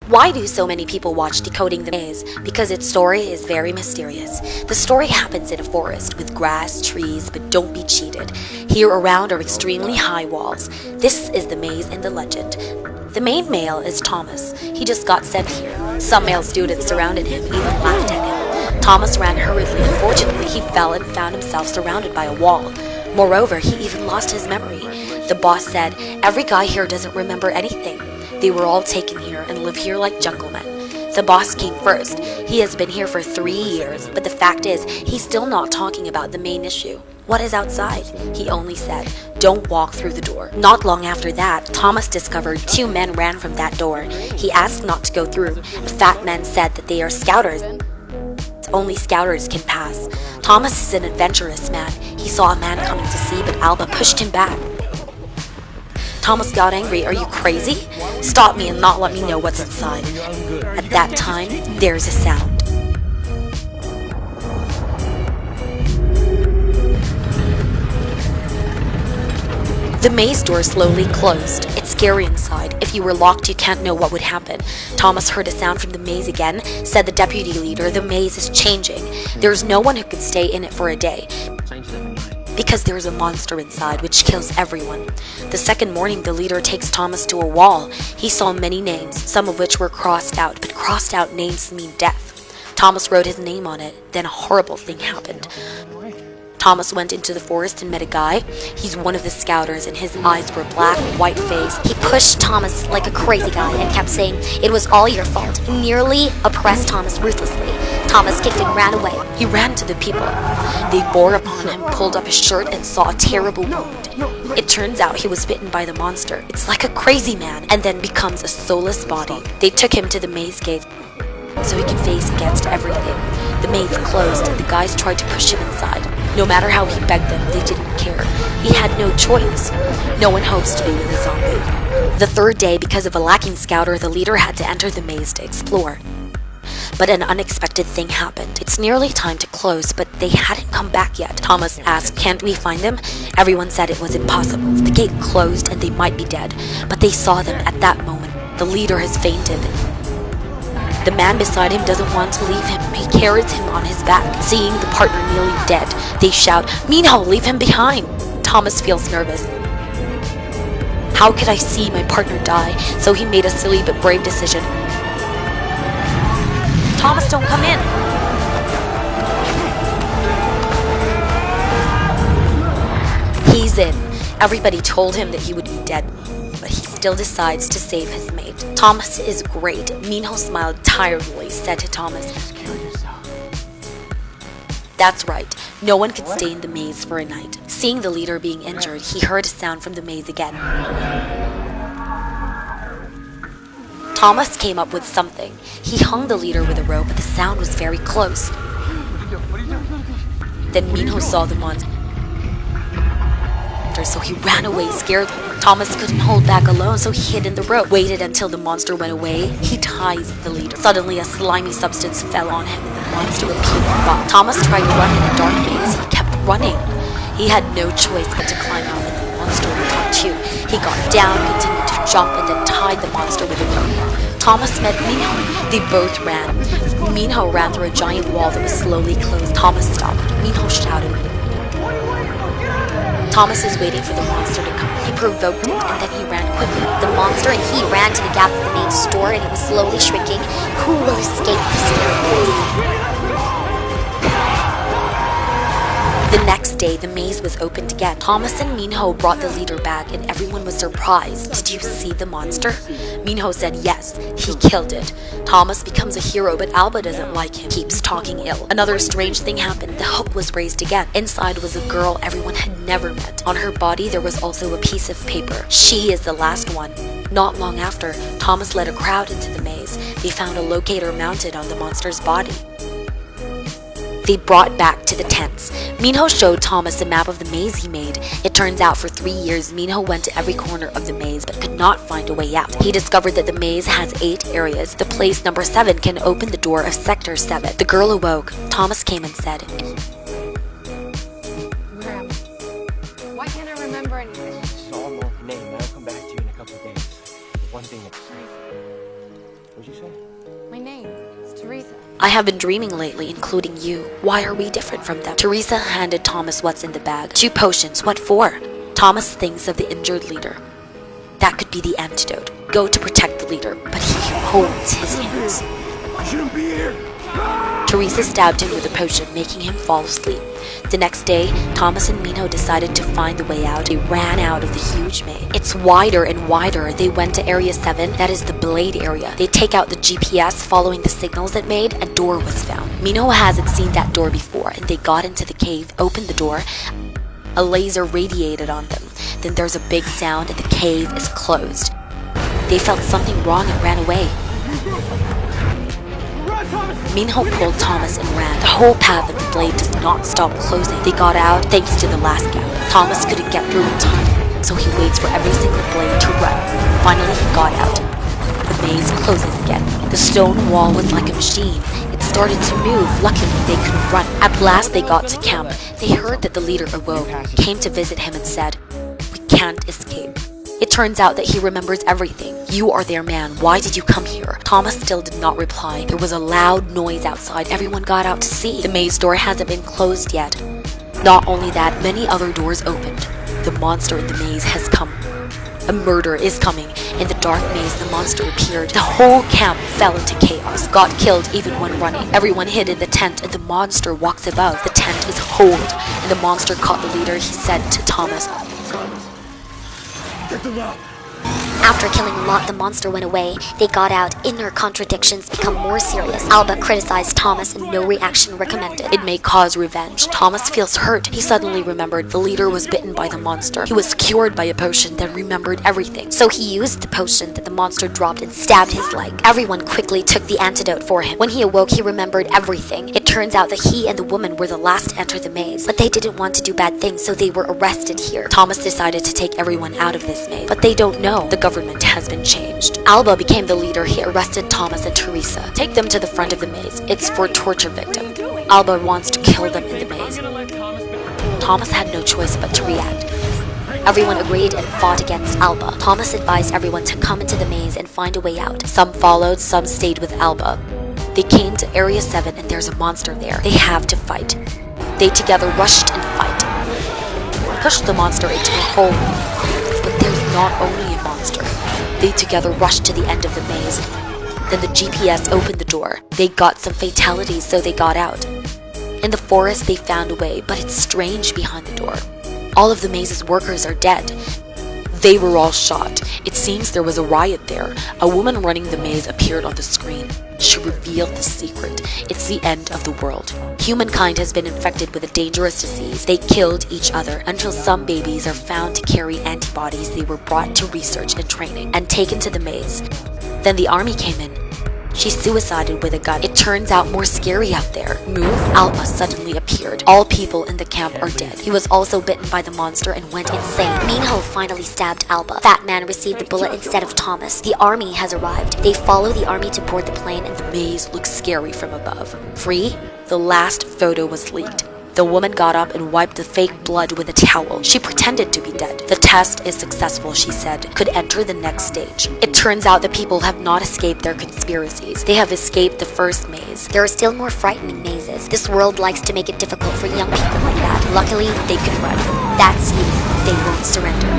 Why do so many people watch Decoding the Maze? Because its story is very mysterious. The story happens in a forest with grass, trees, but don't be cheated. Here around are extremely high walls. This is the maze in the legend. The main male is Thomas. He just got sent here. Some male students surrounded him, even laughed at him. Thomas ran hurriedly. Unfortunately, he fell and found himself surrounded by a wall. Moreover, he even lost his memory. The boss said, "Every guy here doesn't remember anything. They were all taken here and live here like junglemen." The boss came first. He has been here for 3 years, but the fact is, he's still not talking about the main issue. What is outside? He only said, "Don't walk through the door." Not long after that, Thomas discovered 2 men ran from that door. He asked not to go through. The fat men said that they are scouters. Only scouters can pass. Thomas is an adventurous man. He saw a man coming to see, but Alba pushed him back. Thomas got angry. "Are you crazy? Stop me and not let me know what's inside." At that time, there's a sound. The maze door slowly closed. It's scary inside. If you were locked, you can't know what would happen. Thomas heard a sound from the maze again. Said the deputy leader, "The maze is changing. There's no one who could stay in it for a day, because there's a monster inside which kills everyone." The second morning, the leader takes Thomas to a wall. He saw many names, some of which were crossed out, but crossed out names mean death. Thomas wrote his name on it. Then a horrible thing happened. Thomas went into the forest and met a guy. He's one of the scouters and his eyes were black, white face. He pushed Thomas like a crazy guy and kept saying, "It was all your fault." He nearly oppressed Thomas ruthlessly. Thomas kicked and ran away. He ran to the people. They bore upon him, pulled up his shirt and saw a terrible wound. It turns out he was bitten by the monster. It's like a crazy man and then becomes a soulless body. They took him to the maze gate so he can face against everything. The maze closed and the guys tried to push him inside. No matter how he begged them, they didn't care. He had no choice. No one hopes to be with a zombie. The third day, because of a lacking scouter, the leader had to enter the maze to explore. But an unexpected thing happened. It's nearly time to close, but they hadn't come back yet. Thomas asked, "Can't we find them?" Everyone said it was impossible. The gate closed and they might be dead. But they saw them at that moment. The leader has fainted. The man beside him doesn't want to leave him. He carries him on his back. Seeing the partner nearly dead, they shout, "Minho, leave him behind!" Thomas feels nervous. How could I see my partner die? So he made a silly but brave decision. "Thomas, don't come in!" He's in. Everybody told him that he would be dead, but he still decides to save his mate. Thomas is great. Minho smiled tiredly, said to Thomas, Kill yourself. "That's right. No one could stay in the maze for a night." Seeing the leader being injured, he heard a sound from the maze again. Thomas came up with something. He hung the leader with a rope, but the sound was very close. Then Minho saw the monster, so he ran away scared. Thomas couldn't hold back alone, so he hid in the rope, waited until the monster went away. He ties the leader. Suddenly a slimy substance fell on him and the monster appeared. Thomas tried to run in a dark maze. He kept running. He had no choice but to climb out and the monster would come too. He got down, continued to jump, and then tied the monster with a rope. Thomas met Minho. They both ran. Minho ran through a giant wall that was slowly closed. Thomas stopped. Minho shouted. Thomas is waiting for the monster to come. He provoked it, and then he ran quickly. The monster and he ran to the gap of the main door, and it was slowly shrinking. Who will escape the scary place? The next day, the maze was opened again. Thomas and Minho brought the leader back, and everyone was surprised. "Did you see the monster?" Minho said yes, he killed it. Thomas becomes a hero, but Alba doesn't like him, keeps talking ill. Another strange thing happened. The hook was raised again. Inside was a girl everyone had never met. On her body, there was also a piece of paper. She is the last one. Not long after, Thomas led a crowd into the maze. They found a locator mounted on the monster's body. They brought back to the tents. Minho showed Thomas a map of the maze he made. It turns out for 3 years, Minho went to every corner of the maze but could not find a way out. He discovered that the maze has 8 areas. The place number 7 can open the door of Sector 7. The girl awoke. Thomas came and said, Grandma, why can't I remember anything? It's all more name. I'll come back to you in a couple of days. One thing that's safe. you say? My name is Teresa. I have been dreaming lately, including you. Why are we different from them? Teresa handed Thomas what's in the bag. 2 potions. What for? Thomas thinks of the injured leader. That could be the antidote. Go to protect the leader, but he holds his hands. I shouldn't be here. Teresa stabbed him with a potion, making him fall asleep. The next day, Thomas and Minho decided to find the way out. They ran out of the huge maze. It's wider and wider. They went to Area 7, that is the Blade area. They take out the GPS, following the signals it made. A door was found. Minho hasn't seen that door before, and they got into the cave, opened the door. A laser radiated on them. Then there's a big sound and the cave is closed. They felt something wrong and ran away. Minho pulled Thomas and ran. The whole path of the blade does not stop closing. They got out thanks to the last gap. Thomas couldn't get through in time, so he waits for every single blade to run. Finally, he got out. The maze closes again. The stone wall was like a machine. It started to move. Luckily, they couldn't run. At last, they got to camp. They heard that the leader awoke, came to visit him and said, "We can't escape." It turns out that he remembers everything. You are their man. Why did you come here? Thomas still did not reply. There was a loud noise outside. Everyone got out to see. The maze door hasn't been closed yet. Not only that, many other doors opened. The monster in the maze has come. A murder is coming. In the dark maze, the monster appeared. The whole camp fell into chaos. Got killed even when running. Everyone hid in the tent and the monster walks above. The tent is holed and the monster caught the leader. He said to Thomas, Get them out. After killing Lot, the monster went away. They got out. Inner contradictions become more serious. Alba criticized Thomas and no reaction recommended. it may cause revenge. Thomas feels hurt. He suddenly remembered the leader was bitten by the monster. He was cured by a potion, then remembered everything. So he used the potion that the monster dropped and stabbed his leg. Everyone quickly took the antidote for him. When he awoke, he remembered everything. It turns out that he and the woman were the last to enter the maze, but they didn't want to do bad things, so they were arrested here. Thomas decided to take everyone out of this maze, but they don't know. The government has been changed. Alba became the leader. He arrested Thomas and Teresa. Take them to the front of the maze. It's for torture victim. Alba wants to kill them in the maze. Thomas had no choice but to react. Everyone agreed and fought against Alba. Thomas advised everyone to come into the maze and find a way out. Some followed, some stayed with Alba. They came to Area 7 and there's a monster there. They have to fight. They together rushed and fight. Pushed the monster into a hole. But there's not only a monster. They together rushed to the end of the maze. Then the GPS opened the door. They got some fatalities, so they got out. In the forest, they found a way, but it's strange behind the door. All of the maze's workers are dead. They were all shot. It seems there was a riot there. A woman running the maze appeared on the screen. She revealed the secret. It's the end of the world. Humankind has been infected with a dangerous disease. They killed each other until some babies are found to carry antibodies. They were brought to research and training and taken to the maze. Then the army came in. She suicided with a gun. It turns out more scary out there. Move, Alba suddenly appeared. All people in the camp are dead. He was also bitten by the monster and went insane. Minho finally stabbed Alba. Fat Man received the bullet instead of Thomas. The army has arrived. They follow the army to board the plane and The maze looks scary from above. Free? The last photo was leaked. The woman got up and wiped the fake blood with a towel. She pretended to be dead. The test is successful, she said. Could enter the next stage. It turns out the people have not escaped their conspiracies. They have escaped the first maze. there are still more frightening mazes. This world likes to make it difficult for young people like that. Luckily, they could run. That's youth. They won't surrender.